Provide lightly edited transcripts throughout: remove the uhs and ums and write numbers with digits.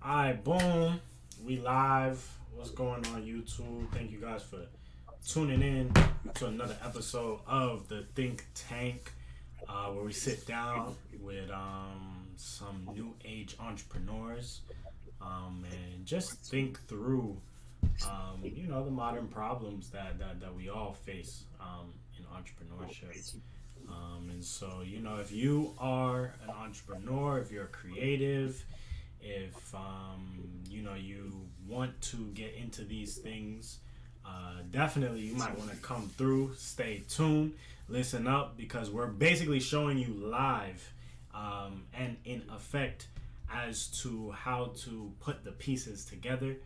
Alright, boom. We live. What's going on, YouTube? Thank you guys for tuning in to another episode of the Think Tank, where we sit down with some new age entrepreneurs and just think through, the modern problems that we all face in entrepreneurship. And so, if you are an entrepreneur, if you're creative, if you want to get into these things, definitely you might want to come through. Stay tuned, listen up, because we're basically showing you live and in effect as to how to put the pieces together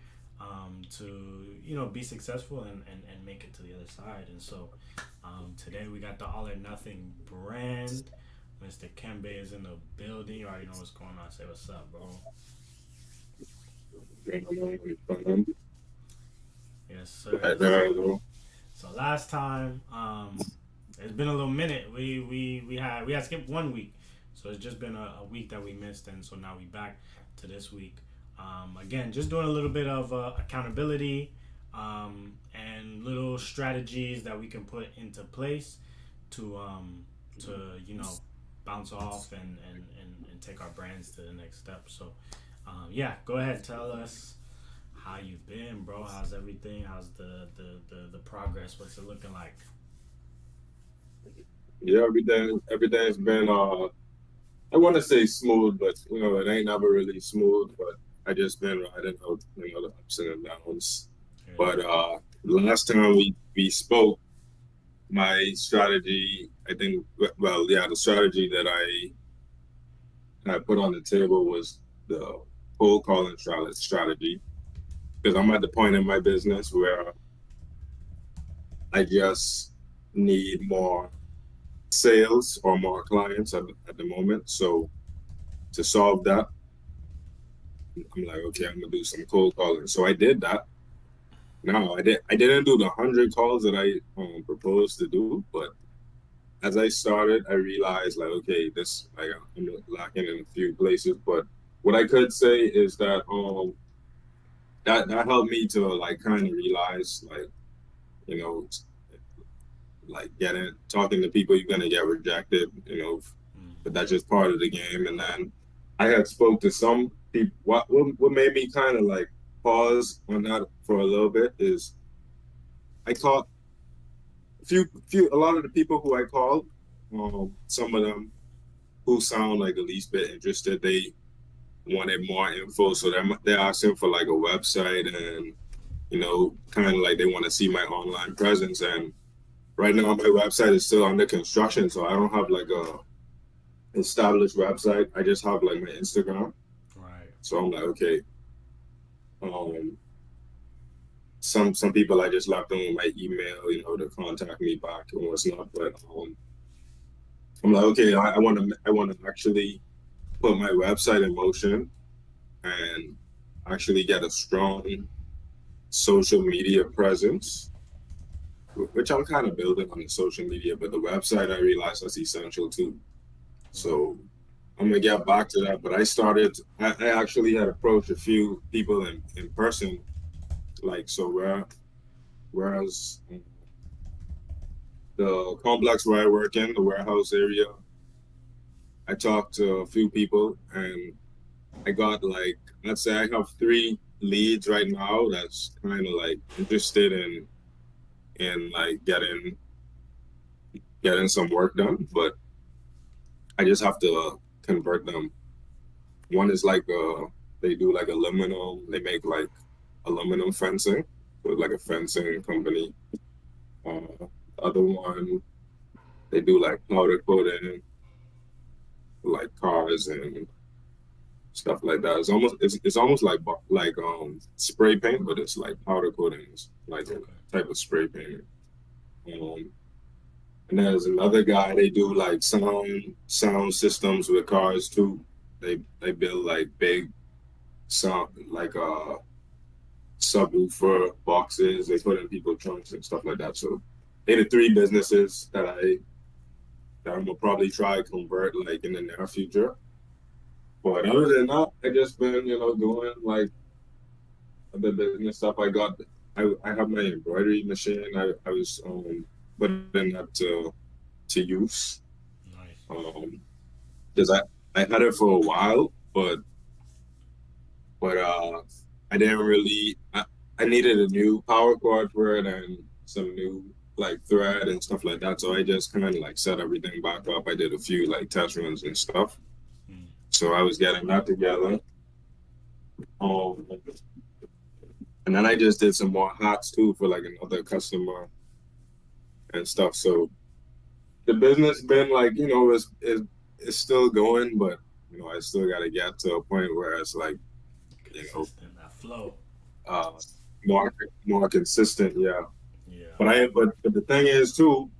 to be successful and make it to the other side. And so today we got the Allornothing brand. Mr. Kembe is in the building. You already know what's going on. Say what's up, bro. Yes, sir. Yes, sir. So last time, it's been a little minute. We had skipped 1 week, so it's just been a week that we missed, and so now we back to this week. Again, just doing a little bit of accountability and little strategies that we can put into place to bounce off and take our brands to the next step. So yeah, go ahead, tell us how you've been, bro. How's everything? How's the progress? What's it looking like? Yeah, everything's been I want to say smooth, but it ain't never really smooth. But I just been riding out the ups and downs. Yeah. But last time we spoke, my strategy, I think, well, yeah, the strategy that I put on the table was the cold calling strategy, because I'm at the point in my business where I just need more sales or more clients at the moment. So to solve that, I'm like, okay, I'm gonna do some cold calling. So I did that. No, I didn't do the 100 calls that I proposed to do, but as I started, I realized like, okay, this like I'm lacking in a few places. But what I could say is that that helped me to like kind of realize like you know like getting talking to people, you're gonna get rejected, but Mm-hmm. that's just part of the game. And then I had spoke to some people. What made me kind of like pause on that for a little bit is I caught a lot of the people who I called, some of them who sound like the least bit interested, they wanted more info, so they're asking for like a website and kind of like they want to see my online presence. And right now my website is still under construction, so I don't have like a established website. I just have like my Instagram. Right. So I'm like, okay, um, some people I just left them with my email, to contact me back and what's not. But I'm like, okay, I want to actually put my website in motion and actually get a strong social media presence, which I'm kind of building on the social media. But the website, I realize that's essential too. Right. So I'm gonna get back to that. But I actually had approached a few people in person, like so whereas the complex where I work in, the warehouse area, I talked to a few people and I got like, let's say I have 3 leads right now that's kind of like interested in like getting some work done, but I just have to convert them. One is like they do like aluminum, they make like aluminum fencing, so like a fencing company. The other one, they do like powder coating, like cars and stuff like that. It's almost like spray paint, but it's like powder coating, it's like a Okay. type of spray paint. Um, and there's another guy. They do like sound systems with cars too. They build like big sound like subwoofer boxes. They put in people trunks and stuff like that. So they the 3 businesses that I'm gonna probably try to convert like in the near future. But other than that, I just been, doing like the business stuff. I have my embroidery machine. I was putting that to use. Nice. Um, because I had it for a while, but I didn't really I needed a new power cord for it and some new like thread and stuff like that. So I just kind of like set everything back up. I did a few like test runs and stuff. Mm. So I was getting that together. Um, and then I just did some more hats too for like another customer and stuff. So the business been like, it's still going, but I still gotta get to a point where it's like, you know, Consistent. That flow. uh more more consistent, yeah. Yeah. But the thing is too,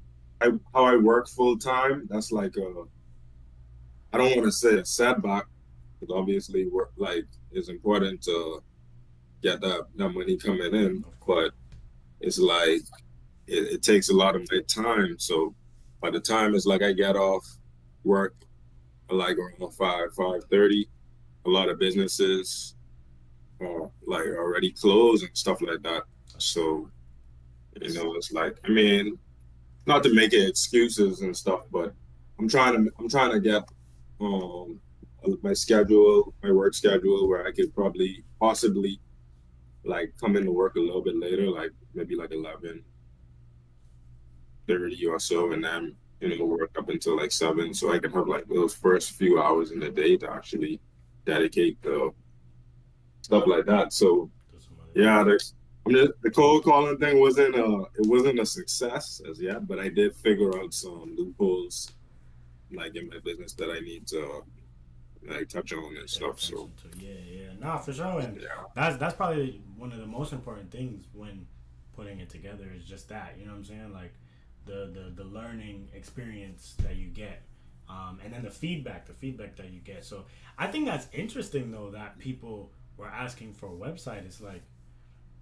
how I work full time, that's like I don't want to say a setback, because obviously work like it's important to get that money coming in, Of course. but it's like it takes a lot of my time. So by the time it's like I get off work like around 5:30, a lot of businesses are like already closed and stuff like that. That's true. So, it's like, I mean, not to make it excuses and stuff, but I'm trying to get um my work schedule where I could probably possibly like come into work a little bit later, like maybe like 11:30 or so, and then work up until like 7, so I can have like those first few hours in the day to actually dedicate to stuff like that. So Do some other yeah, things. the cold calling thing wasn't a success as yet, but I did figure out some loopholes like in my business that I need to like touch on and Pay stuff. So attention to. Yeah, yeah. Nah, for sure. And yeah, that's probably one of the most important things when putting it together is just that. You know what I'm saying? Like the learning experience that you get. And then the feedback that you get. So I think that's interesting though that people were asking for a website. It's like,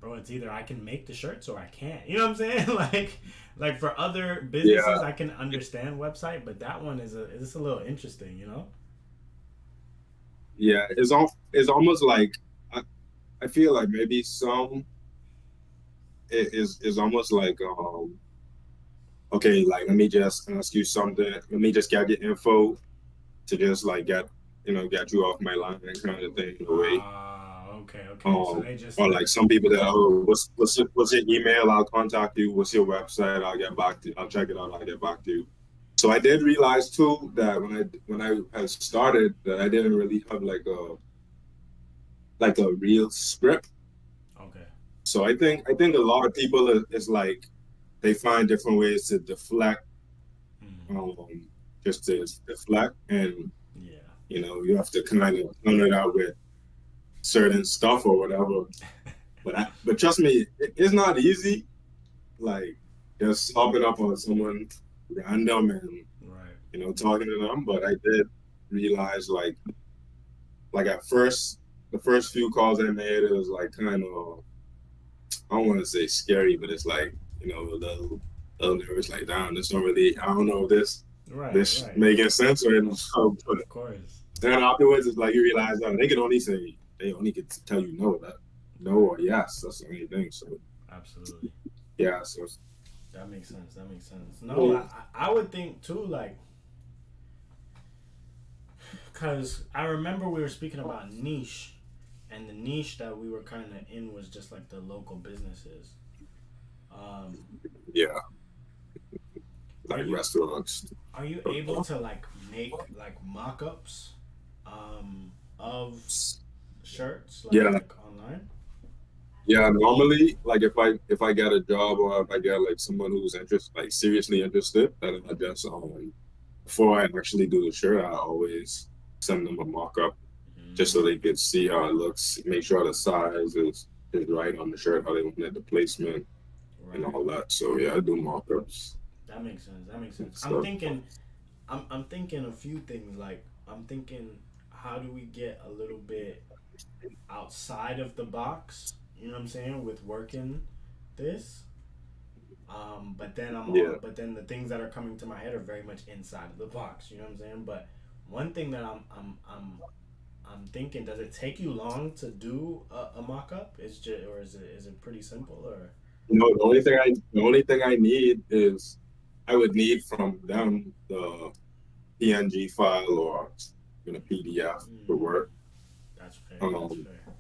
bro, it's either I can make the shirts or I can't. You know what I'm saying? Like for other yeah, businesses, I can understand website, but that one is a little interesting. You know? yeah. It's almost like I, I feel like maybe some it is almost like okay, like let me just ask you something. Let me just get your info to just like get you off my line kind of thing in a way. Ah, okay, okay. So Um, they just or like some people that, what's your email? I'll contact you. What's your website? I'll get back to you. I'll check it out. I'll get back to you. So I did realize too that when I had started that I didn't really have like a real script. okay. So I think a lot of people is like they find different ways to deflect, Mm, um, just to deflect, and yeah. you have to kind of counter that with certain stuff or whatever. But trust me, it's not easy. Like just hopping up on someone random and Right. talking to them. But I did realize like at first, the first few calls I made, it was like kind of, I don't want to say scary, but it's like a little nervous. Like, damn, this don't really. I don't know if this Right. this Right. making sense or not. But Of course. then afterwards, it's like you realize that they only could tell you no, that no Right. or yes. That's the only thing. So Absolutely. yeah, so That makes sense. That makes sense. No, I would think too. Like, cause I remember we were speaking about niche, and the niche that we were kind of in was just like the local businesses. Um, yeah, are like you restaurants. are you able to like make like mock-ups of shirts Yeah, like online? yeah. Normally, like if I get a job or if I get like someone who's like seriously interested, then I just before I actually do the shirt, I always send them a mock-up just so they Mm, could see how it looks, make sure the size is right on the shirt, how they want it, the placement and right. all that. So yeah, I do mock-ups That makes sense. That makes and sense. I'm stuff. thinking. I'm thinking a few things. Like I'm thinking, how do we get a little bit outside of the box? You know what I'm saying with working this. Yeah, But then the things that are coming to my head are very much inside of the box. You know what I'm saying? But one thing that I'm I'm thinking, does it take you long to do a mock-up? Is just, or is it pretty simple, or? The only thing I need is I would need from them the PNG file or PDF for Mm, work. that's fair. That's Um, fair.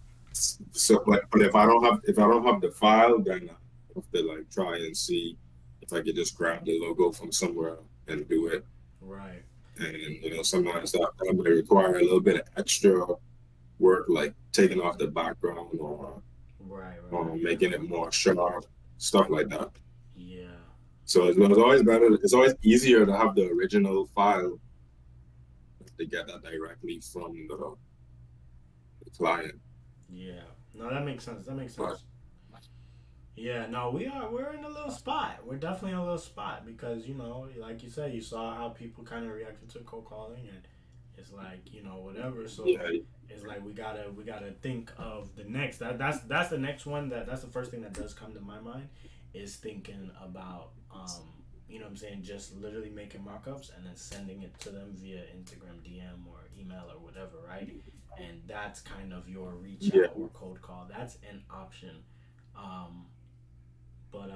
so but if I don't have the file, then I have to like try and see if I could just grab the logo from somewhere and do it. Right. And sometimes that may require a little bit of extra work, like taking off the background or Right. Right. Yeah. making it more sharp, stuff like that. Yeah. So it's always better. It's always easier to have the original file to get that directly from the client. Yeah. No, that makes sense. That makes But sense. Yeah, no, we're in a little spot. We're definitely in a little spot because like you said, you saw how people kind of reacted to cold calling, and it's like whatever. So yeah, it's like we gotta think of the next. That's the next one. That's the first thing that does come to my mind is thinking about what I'm saying, just literally making markups and then sending it to them via Instagram DM or email or whatever, right? And that's kind of your reach yeah, out or cold call. That's an option. Um, but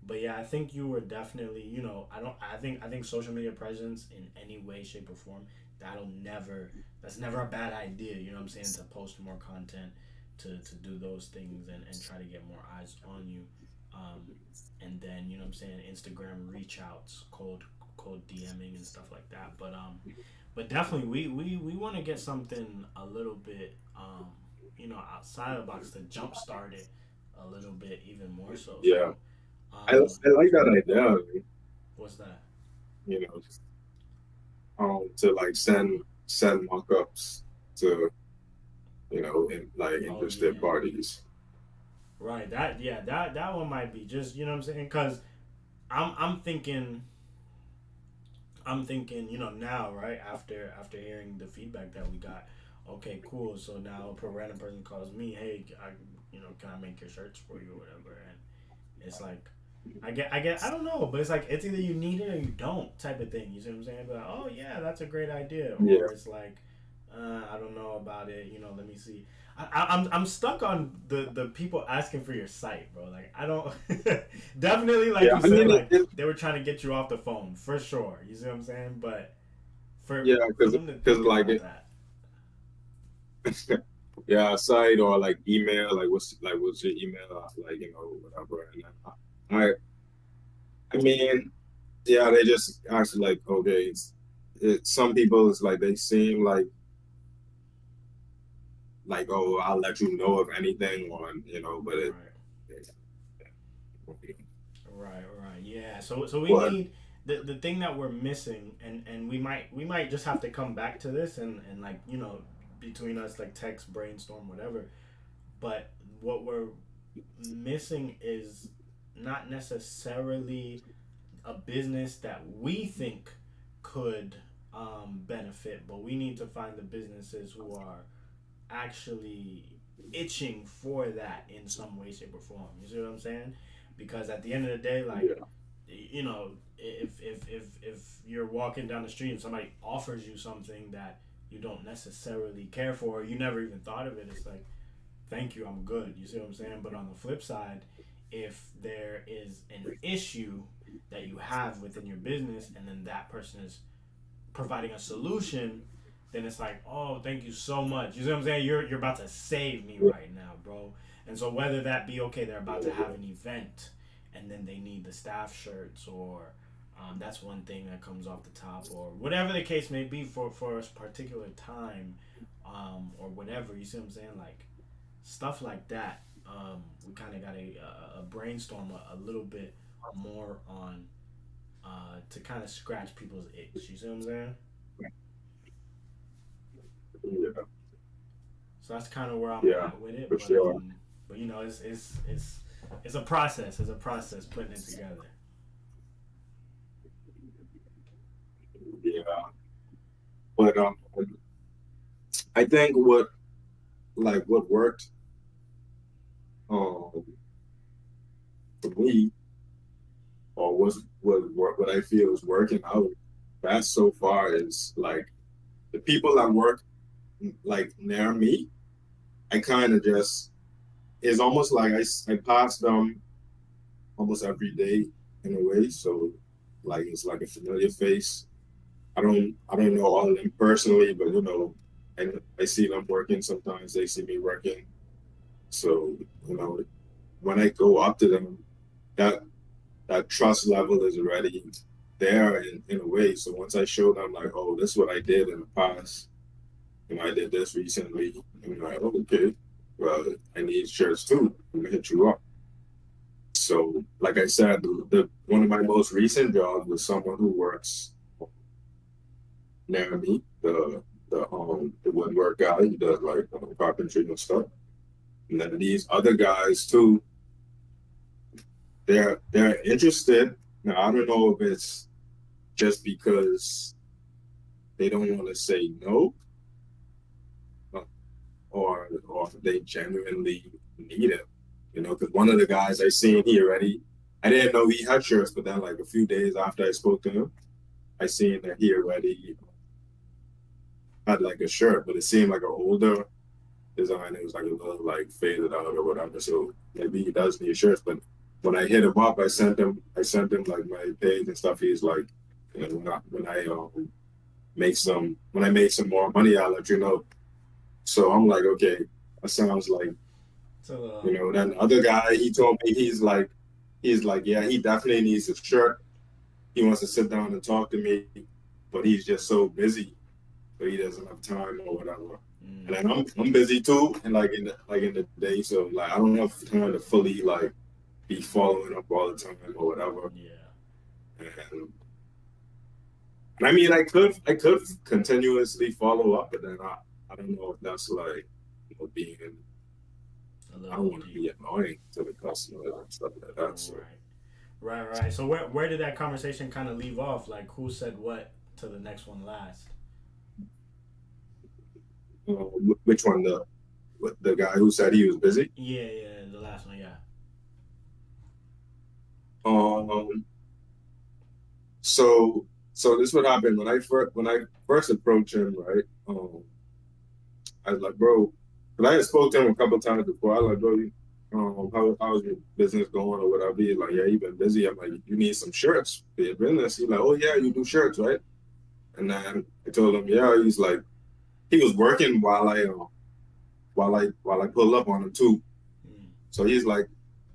but yeah, I think you were definitely, I don't I think social media presence in any way, shape or form, that'll never that's never a bad idea, what I'm saying, to post more content, to do those things and try to get more eyes on you. Um and then, what I'm saying, Instagram reach outs, cold DMing and stuff like that. But definitely we want to get something a little bit outside of the box to jumpstart it a little bit even more so. yeah. So I um, like that idea. what's that? You know, to like send mock-ups to like Oh interested yeah, parties. right. That one might be just what I'm saying, because I'm thinking now, right after hearing the feedback that we got. Okay, cool. So now a random person calls me, hey, can I make your shirts for you or whatever, and it's like I don't know, but it's like it's either you need it or you don't type of thing. You see what I'm saying? But like, oh yeah, that's a great idea. Yeah, Or it's like, I don't know about it. Let me see. I'm stuck on the people asking for your site, bro. Like I don't definitely, like yeah. you I said, mean, like they were trying to get you off the phone for sure. You see what I'm saying? But for yeah, for because them to because think like about it, that, yeah, site or like email, like what's your email, like whatever. And then I mean, yeah, they just actually like okay, some people it's like they seem like oh I'll let you know if anything on but right? Right. Yeah. So we but need the thing that we're missing, and we might just have to come back to this, and like between us, like text, brainstorm, whatever. But what we're missing is not necessarily a business that we think could benefit, but we need to find the businesses who are actually itching for that in some way, shape, or form. You see what I'm saying? Because at the end of the day, like, yeah, if you're walking down the street and somebody offers you something that you don't necessarily care for, or you never even thought of it, it's like, thank you, I'm good. You see what I'm saying? But on the flip side, if there is an issue that you have within your business, and then that person is providing a solution, then it's like, oh, thank you so much. You see what I'm saying? You're about to save me yeah, right now, bro. And so whether that be, okay, they're about to have an event, and then they need the staff shirts, or that's one thing that comes off the top, or whatever the case may be for a particular time, or whatever. You see what I'm saying? Like stuff like that. We kind of got a brainstorm a little bit more on, to kind of scratch people's itch. You see what I'm saying? yeah, So that's kind of where I'm yeah, at with it. for But sure. it's a process. It's a process putting it together. Yeah, but I think what worked um for me, or what I feel is working out best so far is like the people that work. like near me, I kind of just, it's almost like I pass them almost every day in a way. So like it's like a familiar face. I don't know all of them personally, but I see them working. Sometimes they see me working. So when I go up to them, that that trust level is already there in a way. So once I show them like, oh, this is what I did in the past, I did this recently, and like, oh, okay, well, I need shirts too. I'm gonna hit you up. So, like I said, the one of my most recent jobs was someone who works near me, the woodwork guy. He does like carpentry and stuff. And then these other guys too, they're interested. Now I don't know if it's just because they don't want to say no, uh, or if they genuinely need it. Because one of the guys I seen he already, I didn't know he had shirts, but then like a few days after I spoke to him, I seen that he already had like a shirt, but it seemed like an older design. It was like a little like faded out or whatever. So maybe he does need shirts. But when I hit him up, I sent him like my page and stuff. He's like, when I make some more money, I'll let you know. So I'm like, okay, that sounds like, So then the other guy, he told me he's like, yeah, he definitely needs a shirt. He wants to sit down and talk to me, but he's just so busy, so he doesn't have time or whatever. And then I'm busy too, and like in the day, so like I don't have time to fully like be following up all the time or whatever. yeah, And I mean, I could continuously follow up, but then I don't know if that's like being, a I little don't want to OD. be annoying to the customer and stuff like that. So Right, right. So where did that conversation kind of leave off? Like who said what to the next one last? which one, the guy who said he was busy? Yeah, yeah, the last one. Yeah. Um, so so this would happen when I first approached him, right? I was like, bro, because I had spoke to him a couple times before. I was like, bro, how's your business going or whatever? He's like, yeah, you've been busy. I'm like, you need some shirts for your business. He's like, oh yeah, you do shirts, right? And then I told him, yeah. He's like, he was working while I pulled up on him too. Mm. So he's like,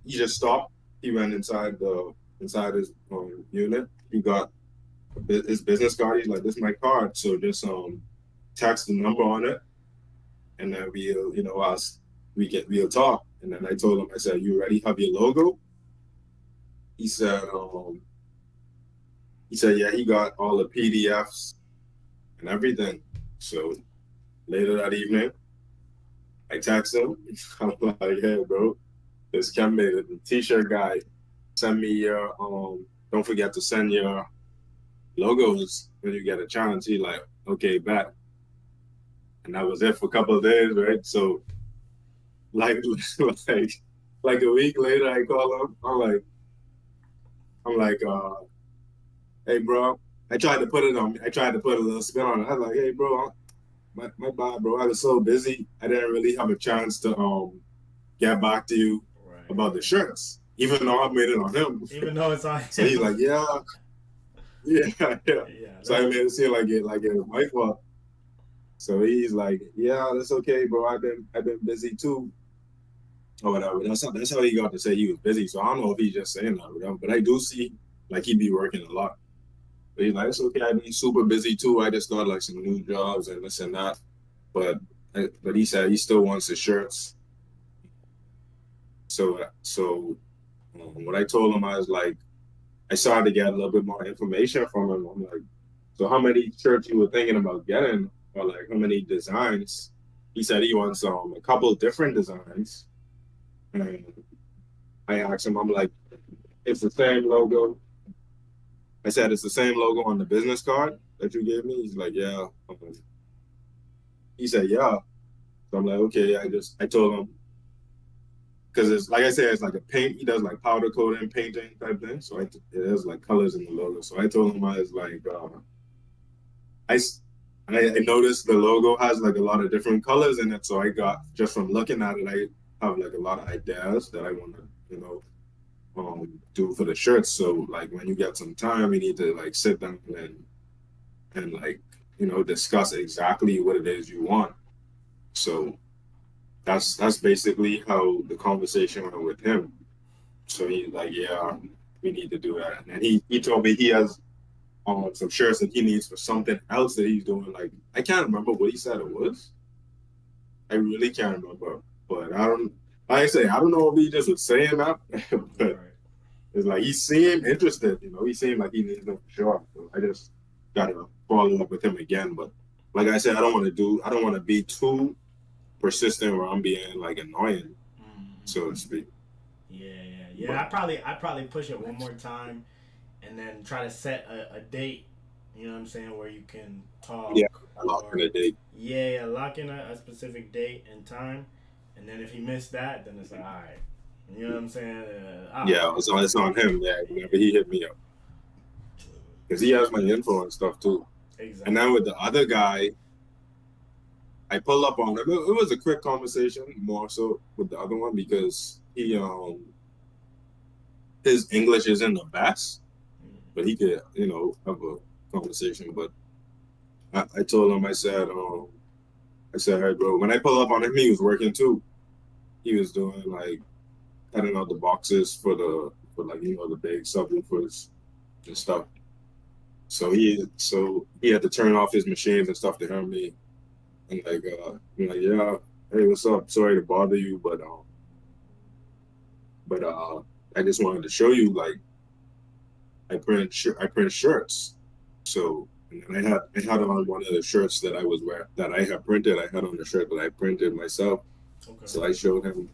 he just stopped. He went inside his unit. He got his business card. He's like, this is my card. So just text the number on it, and then we'll talk. And then I told him, I said, you already have your logo? He said, yeah, he got all the PDFs and everything. So later that evening, I text him. I'm like, hey, bro, this Kembe, the t-shirt guy, send me your don't forget to send your logos when you get a chance. He like, okay, bet. And that was it for a couple of days, right? So like like like a week later, I call him. I'm like, hey, bro. I tried to put a little spin on it. I was like, hey, bro, my bad, bro. I was so busy. I didn't really have a chance to get back to you Right, about the right. shirts, even though I made it on him. Even though it's on So he's him. like, yeah, yeah, yeah. Yeah, So I that. made it seem like it was my fault. So he's like, yeah, that's okay, bro. I've been busy too, or whatever. That's how he got to say he was busy. So I don't know if he's just saying that, or whatever. But I do see like he be working a lot. But he's like, it's okay. I've been super busy too. I just got like some new jobs and this and that. But but he said he still wants his shirts. So what I told him, I was like, I started to get a little bit more information from him. I'm like, so how many shirts you were thinking about getting, or like how many designs? He said he wants a couple of different designs. And I asked him, I'm like, it's the same logo. I said it's the same logo on the business card that you gave me. He's like, yeah. He said, yeah. So I'm like, okay. I told him because it's like I said, it's like a paint. He does like powder coating, painting type thing. So it has like colors in the logo. So I told him I was like, I I noticed the logo has like a lot of different colors in it, so I got just from looking at it, I have like a lot of ideas that I want to, do for the shirts. So like when you get some time, you need to like sit down and like discuss exactly what it is you want. So that's basically how the conversation went with him. So he's like, yeah, we need to do that. And then he told me he has some shirts that he needs for something else that he's doing. Like I can't remember what he said it was. I really can't remember. But I don't like I say, I don't know if he just was saying that, but Right. it's like he seemed interested, he seemed like he needed them for sure. So I just gotta follow up with him again. But like I said, I don't want to be too persistent where I'm being like annoying, so to Mm-hmm. speak. Yeah, yeah, yeah. But I probably push it one more time, and then try to set a date. You know what I'm saying, where you can yeah, talk, I lost in or a day. yeah, yeah, lock in a specific date and time, and then if he missed that, then it's like, all right. You know what I'm saying? All Yeah, right. it's on him. Yeah, whenever he hit me up, because he has my info and stuff too. And then Exactly. with the other guy, I pull up on him. It was a quick conversation, more so with the other one because his English isn't the best, but he could have a conversation. But I told him I said, hey bro, when I pull up on him, he was working too. He was doing like cutting out the boxes for like the big subwoofers and stuff. So he had to turn off his machines and stuff to hear me. And like I'm like, yeah, hey, what's up? Sorry to bother you, but I just wanted to show you like I print shirts. So and then I had on one of the shirts that I was wearing that I had printed. I had on the shirt that I printed myself. Okay. So I showed him.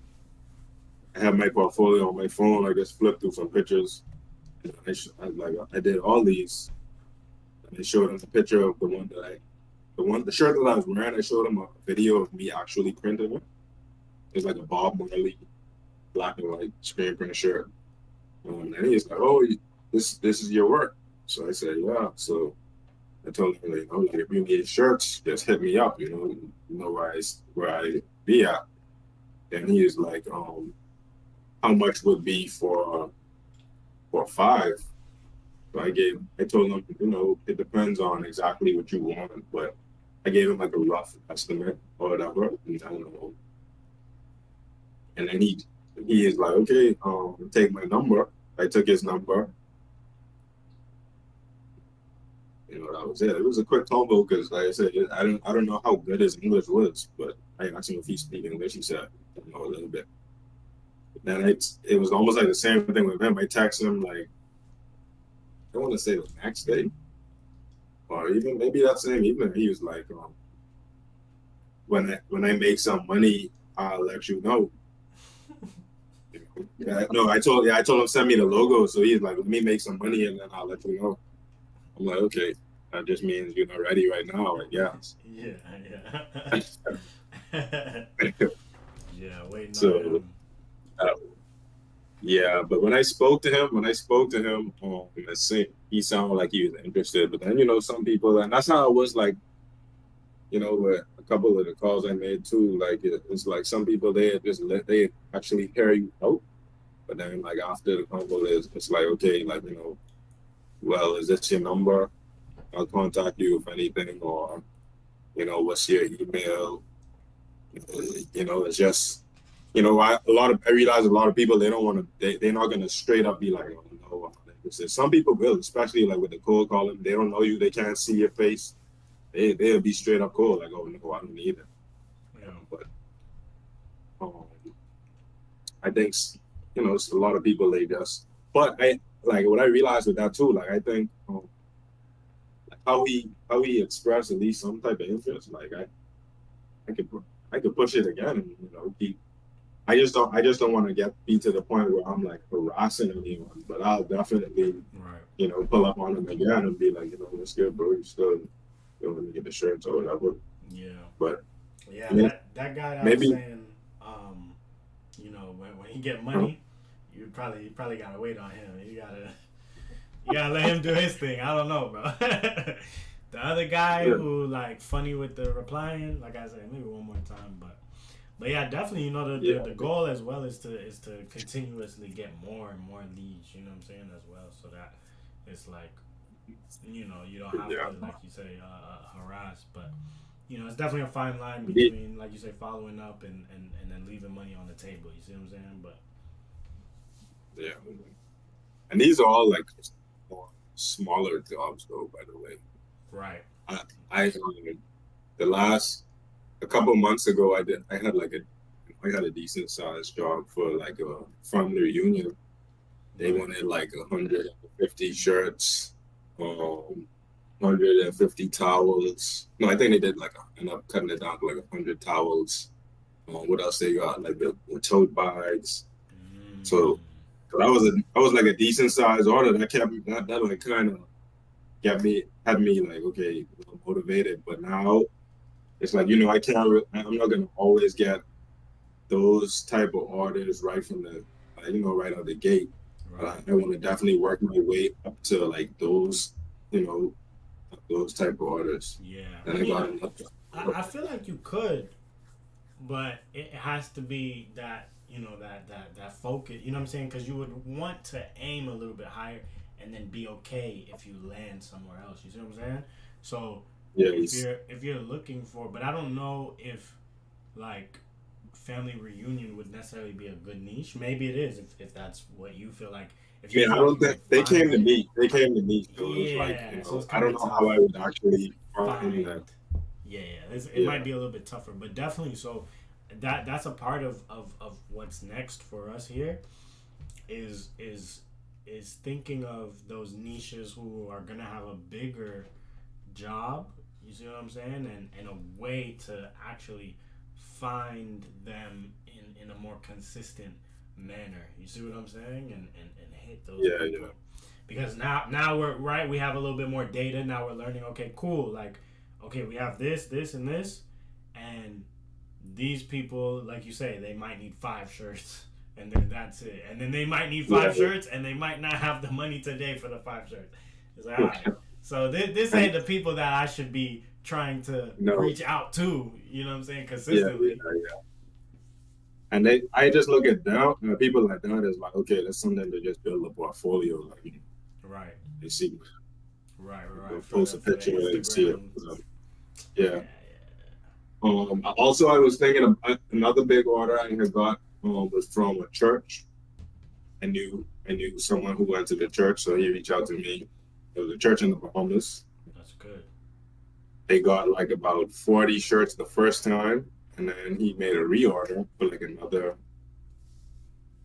I have my portfolio on my phone. I just flipped through some pictures. And I did all these, and I showed him a picture of the shirt that I was wearing. I showed him a video of me actually printing it. It's like a Bob Marley black and white screen print shirt. And he's like, "Oh, this is your work." So I said, "Yeah." So I told him, like, "Oh, if you need shirts, just hit me up. You know where I be at." And he is like, "How much would be for five?" So I told him, it depends on exactly what you want, but I gave him like a rough estimate or whatever. And I don't know. And then he is like, okay, take my number. I took his number. That was it. It was a quick combo because, like I said, I don't know how good his English was, but I asked him if he speak English. He said, a little bit. Then it was almost like the same thing with him. I texted him like I want to say the next day, or even maybe that same evening. He was like, when I make some money, I'll let you know. Yeah, no, I told him send me the logo. So he's like, let me make some money and then I'll let you know. I'm like, okay, that just means you're not ready right now, I guess. Yeah, yeah. Yeah, waiting on So him. uh, yeah, but when I spoke to him, he sounded like he was interested. But then some people, and that's how it was like with a couple of the calls I made too. Like it's like some people they actually hear you out, but then like after the convo, it's like okay, like well, is this your number? I'll contact you if anything, or what's your email? It's just I realize a lot of people they don't want to they're not gonna straight up be like, oh no, I'm not interested. Some people will, especially like with the cold calling, they don't know you, they can't see your face. They'll be straight up cold, like, oh no, I don't need it. Yeah. But um, I think it's a lot of people they just. But I like what I realized with that too. Like I think how he expressed at least some type of interest. Like I could I could push it again and keep I just don't want to be to the point where I'm like harassing anyone, but I'll definitely, Right. pull up on them again and be like, what's good, bro? You still let me get the shirts or whatever. Yeah. But Yeah, may- that guy that I was maybe saying, when he get huh? money, you probably gotta wait on him. You gotta let him do his thing. I don't know, bro. The other guy Yeah, who like funny with the replying, like I said, maybe one more time, but yeah, definitely. You know, yeah, the goal as well is to continuously get more and more leads. You know what I'm saying as well, so that it's like you don't have yeah. to like you say harass, but it's definitely a fine line The- between like you say following up and then leaving money on the table. You see what I'm saying? But yeah. And these are all like more smaller jobs, though. By the way, right, I the last a couple months ago, I had like I had a decent sized job for like a family reunion. They right. wanted like 150 shirts, 150 towels. No, I think they did like end up cutting it down to like 100 towels. What else they got? Like the tote bags. Mm, So that was like a decent sized order. That kept that like kind of got me had me like okay motivated. But now it's like I can't. I'm not gonna always get those type of orders right from the right out the gate. But right. I want to definitely work my way up to like those you know those type of orders. Yeah. And I I mean, got enough. I feel like you could, but it has to be that that focus. You know what I'm saying? Because you would want to aim a little bit higher and then be okay if you land somewhere else. You see what I'm saying? So Yes. if you're looking for, but I don't know if like family reunion would necessarily be a good niche. Maybe it is if that's what you feel like. If I you mean, I feel like don't you think can they find came to it, me. They came to me, so it was like yeah. So it's I kind don't of know how tough. I would actually find Find. that. Yeah, yeah. It Yeah, might be a little bit tougher, but definitely. So that's a part of what's next for us here is is thinking of those niches who are gonna have a bigger job. You see what I'm saying? And a way to actually find them in a more consistent manner. You see what I'm saying? And hit those yeah, people. yeah, Because now we're right, we have a little bit more data. Now we're learning, okay, cool, like okay, we have this and this, and these people, like you say, they might need 5 shirts and then that's it. And then they might need yeah. 5 shirts and they might not have the money today for the 5 shirts. It's like, all right. Yeah. So this And ain't the people that I should be trying to no, reach out to, you know what I'm saying, yeah, yeah, consistently. yeah. And I just look at them, people like that is like, okay, that's something to just build a portfolio. Like, Right. you see, Right. For post a the picture and see it. Instagram. Yeah, Yeah. Also, I was thinking of another big order I had got was from a church. I knew someone who went to the church, so he reached out to me. It was a church in the Bahamas. that's good. They got like about 40 shirts the first time, and then he made a reorder for like another, I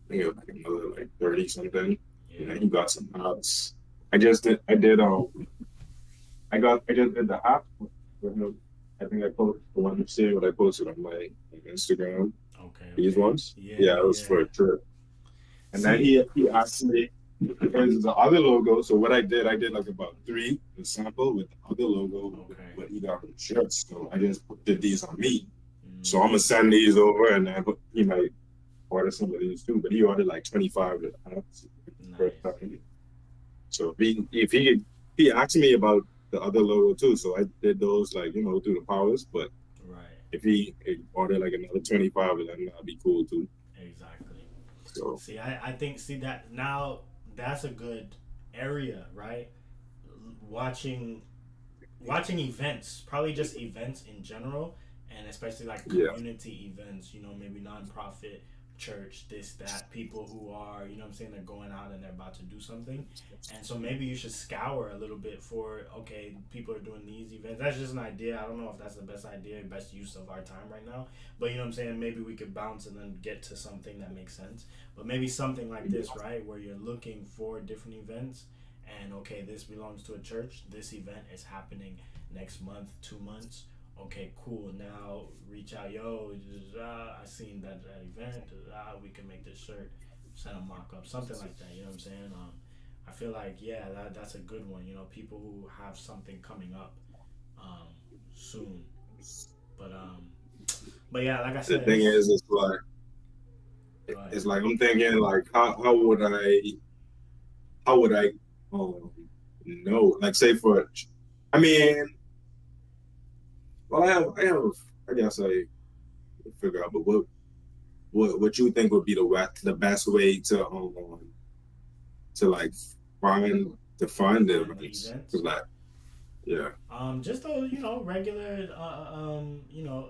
think it was like another like 30 something. And Yeah. then he got some hats. I just did the hat for him. I think I posted the one you see what I posted on my Instagram. These Okay. ones. Yeah, Yeah, it was yeah. for a trip. And then See, he asked me because the other logo. So what I did like about three the sample with the other logo with okay. what he got from the shirts. So I just did these on me. So I'm gonna Mm, send these over, and then he might order some of these too. But he ordered like 25 of the hats first nice. time. So if he asked me about the other logo too, so I did those like through the powers. But Right. if he ordered like another 25 of them, that'd be cool too. Exactly. So See, I think see that now that's a good area, right? Watching events, probably just events in general, and especially like yeah, community events, maybe nonprofit, church, this, that, people who are, you know what I'm saying, they're going out and they're about to do something. And so maybe you should scour a little bit for, okay, people are doing these events. That's just an idea. I don't know if that's the best idea, best use of our time right now. But you know what I'm saying? Maybe we could bounce and then get to something that makes sense. But maybe something like this, right? Where you're looking for different events and okay, this belongs to a church. This event is happening next month, 2 months. Okay, cool. Now reach out, yo. I seen that event. We can make this shirt. Send a mock up, something like that. You know what I'm saying? I feel like yeah, that's a good one. People who have something coming up um, soon. But yeah, like I the said, thing it's is, go ahead. it's like I'm thinking like how would I um know like say for I mean, well, I guess I figure out, but what you think would be the best way to like find the Find the events? events. 'Cause, like, yeah, Just a regular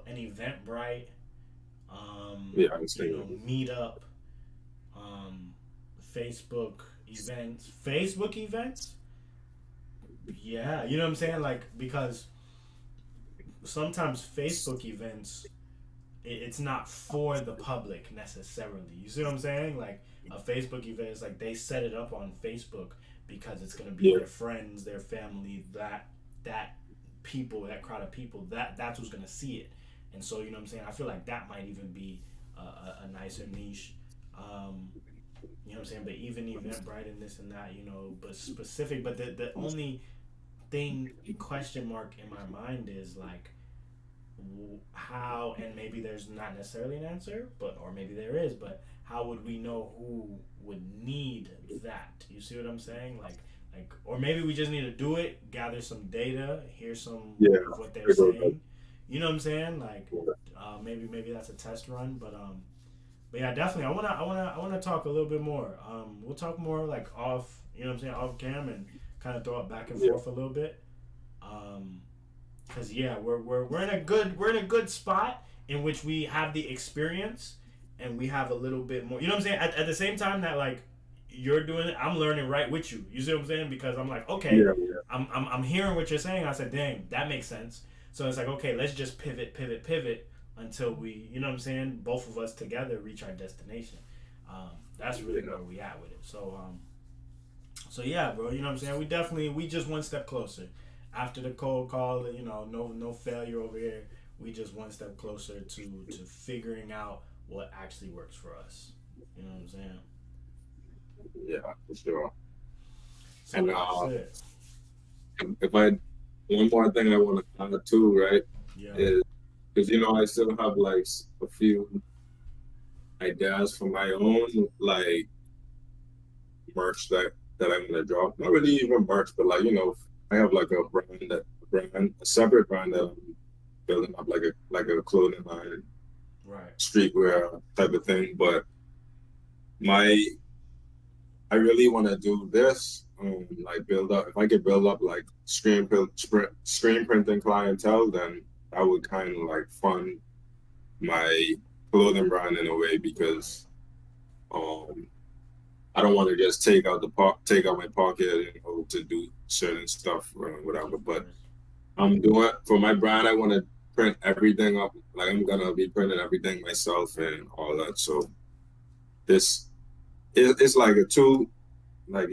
an Eventbrite, yeah, I was thinking, Meetup, um, Facebook events. Yeah, you know what I'm saying? Like because sometimes Facebook events it's not for the public necessarily. You see what I'm saying? Like a Facebook event is like they set it up on Facebook because it's gonna be yeah, their friends, their family, that people, that crowd of people, that's who's gonna see it. And so you know what I'm saying. I feel like that might even be a nicer niche. Um, you know what I'm saying. But even Eventbrite and this and that, but specific. But the only thing question mark in my mind is like how, and maybe there's not necessarily an answer, but or maybe there is, but how would we know who would need that? You see what I'm saying? Like or maybe we just need to do it, gather some data, hear some yeah. of what they're Figure out, saying. You know what I'm saying? Like maybe that's a test run, but yeah, definitely. I wanna talk a little bit more. We'll talk more like off. You know what I'm saying? Off cam and kind of throw it back and yeah, forth a little bit. Um, Cause yeah, we're in a good spot in which we have the experience and we have a little bit more. You know what I'm saying? At the same time that like you're doing it, I'm learning right with you. You see what I'm saying? Because I'm like, okay, yeah, yeah, I'm hearing what you're saying. I said, dang, that makes sense. So it's like, okay, let's just pivot until we, you know what I'm saying? Both of us together reach our destination. That's really yeah, where we at with it. So yeah, bro. You know what I'm saying? We just one step closer. After the cold call, no failure over here. We just one step closer to figuring out what actually works for us. You know what I'm saying? yeah, for sure. So And that's it. if I one more thing I want to add too, right, Yeah. is because I still have like a few ideas for my own like merch that I'm gonna drop. Not really even merch, but like I have like a separate brand that I'm building up like a clothing line, Right. streetwear type of thing. But my I really want to do this, like build up. If I could build up like screen printing clientele, then I would kind of like fund my clothing brand in a way because um I don't want to just take out my pocket, to do certain stuff or whatever. Of But course. I'm doing for my brand. I want to print everything up. Like I'm gonna be printing everything myself and all that. So this it's like a two, like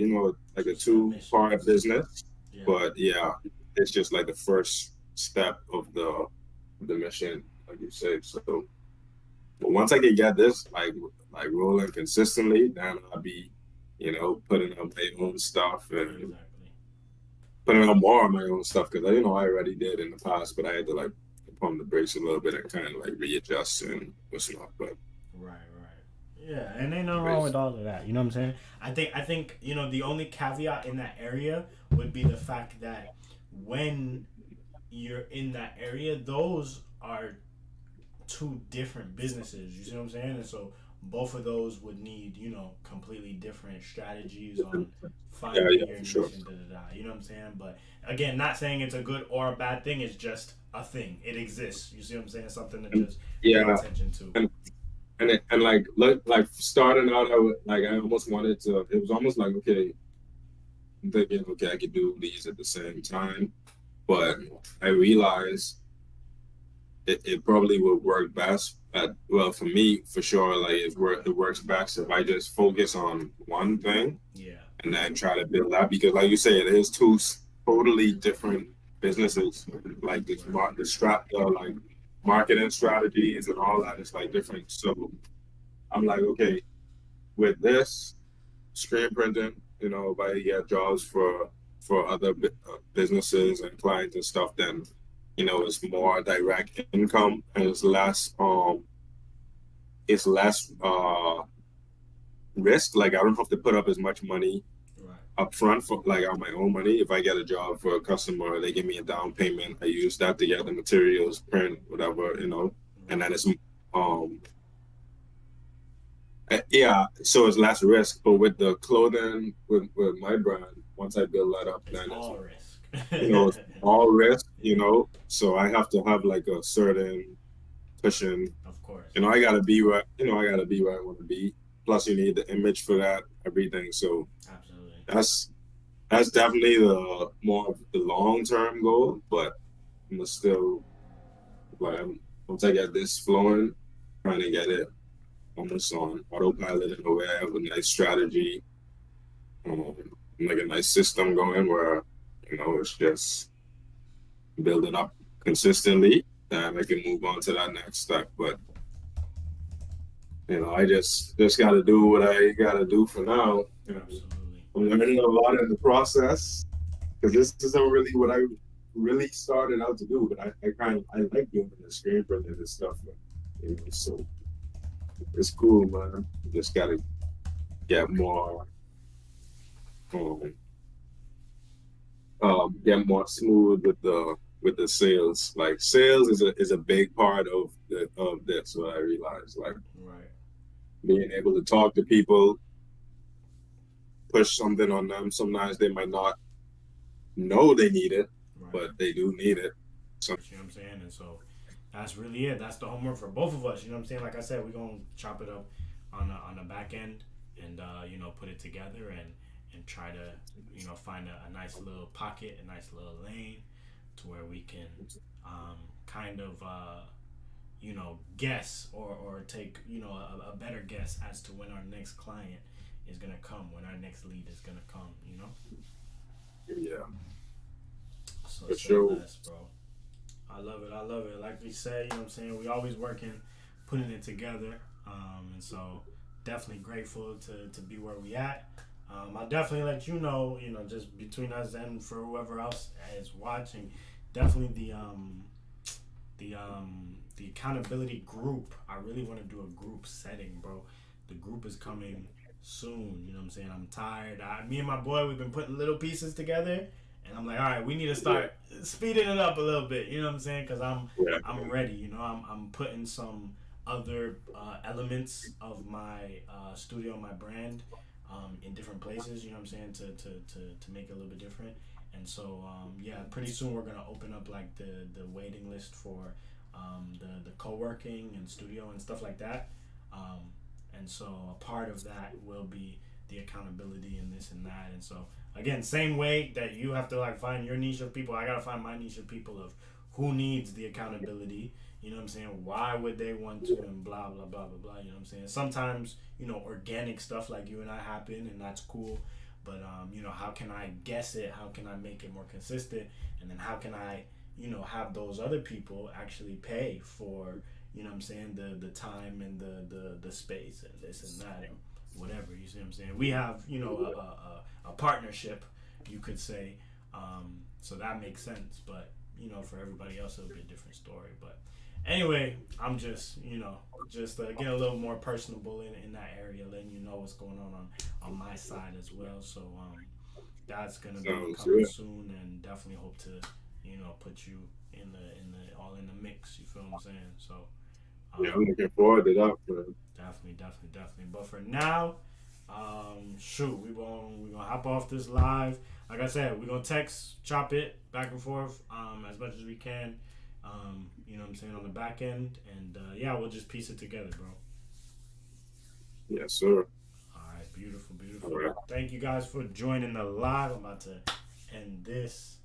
like a Two step mission. two-part business. Yeah. But yeah, it's just like the first step of the mission, like you said. So, but once I can get this like rolling consistently, then I'll be, putting up my own stuff and Exactly. putting up more of my own stuff because I already did in the past, but I had to like pump the brakes a little bit and kind of like readjust and what's not. But Right. Right. Yeah, and ain't nothing wrong with base, all of that. You know what I'm saying? I think the only caveat in that area would be the fact that when you're in that area, those are two different businesses. You see what I'm saying? And so both of those would need, completely different strategies on yeah, finding yeah, your for sure. niche and da da da. You know what I'm saying? But again, not saying it's a good or a bad thing. It's just a thing. It exists. You see what I'm saying? Something to And just pay yeah, attention to. and like starting out, I almost wanted to. It was almost like, okay, I'm thinking, okay, I could do these at the same time, but I realized it probably would work best well, for me, for sure, like it works best if I just focus on one thing Yeah. and then try to build that, because like you say, it is two totally different businesses. Like Right. the strap like marketing strategies and all that is like different. So I'm like, okay, with this screen printing, if I get jobs for other businesses and clients and stuff, then it's more direct income and it's less risk. Like I don't have to put up as much money Right. upfront for like on my own money. If I get a job for a customer, they give me a down payment. I use that to get the materials, print, whatever, and then Right. it's um yeah, so it's less risk. But with the clothing, with my brand, once I build that up, It's then it's all risk. it's all risk, Yeah, So I have to have like a certain cushion. of course. I gotta be where I gotta be where I want to be. Plus, you need the image for that, everything. So Absolutely. that's that's definitely the more of the long term goal. But I'm still like once I get this flowing, trying to get it almost on autopilot in a way. I have a nice strategy, um, like a nice system going where it's just building up consistently, and I can move on to that next step. But I just got to do what I got to do for now. Absolutely. I'm learning a lot in the process because this isn't really what I really started out to do. But I like doing the screen printing and stuff. So it's cool, man. Just got to get more, um, get more smooth with the sales. Like sales is a big part of this. What I realized, like Right. being able to talk to people, push something on them. Sometimes they might not know they need it, Right. but they do need it. So You know what I'm saying? And so that's really it. That's the homework for both of us. You know what I'm saying? Like I said, we're gonna chop it up on the back end and put it together and try to find a nice little pocket, a nice little lane to where we can kind of guess or take a better guess as to when our next client is gonna come, when our next lead is gonna come. yeah, So for say sure. less, bro. I love it. I love it. Like we said, you know what I'm saying? We always working, putting it together. And so definitely grateful to be where we at. I'll definitely let just between us and for whoever else is watching, definitely the accountability group. I really want to do a group setting, bro. The group is coming soon. You know what I'm saying? I'm tired. Me and my boy, we've been putting little pieces together, and I'm like, all right, we need to Yeah, start speeding it up a little bit. You know what I'm saying? Because yeah. I'm ready. I'm putting some other elements of my studio, my brand, in different places. You know what I'm saying? To make it a little bit different. And so yeah, pretty soon we're gonna open up like the waiting list for the co-working and studio and stuff like that. Um, and so a part of that will be the accountability and this and that. And so again, same way that you have to like find your niche of people, I gotta find my niche of people of who needs the accountability. You know what I'm saying? Why would they want to? And blah blah blah blah blah. You know what I'm saying? Sometimes organic stuff like you and I happen, and that's cool. But how can I guess it? How can I make it more consistent? And then how can I have those other people actually pay for what I'm saying, the time and the space and this and that and whatever. You see what I'm saying? We have a partnership, you could say. So that makes sense. But for everybody else, it'll be a different story. But anyway, I'm just getting a little more personable in that area, letting you know what's going on my side as well. So that's gonna be Sounds coming good. soon, and definitely hope to put you in the all in the mix. You feel what I'm saying? So Yeah, um, I'm looking forward to that, man. definitely. But for now, shoot, we gonna hop off this live. Like I said, we're gonna text, chop it back and forth as much as we can. You know what I'm saying, on the back end, and yeah, we'll just piece it together, bro. Yes, sir. All right, beautiful, All beautiful. right. Thank you guys for joining the live. I'm about to end this.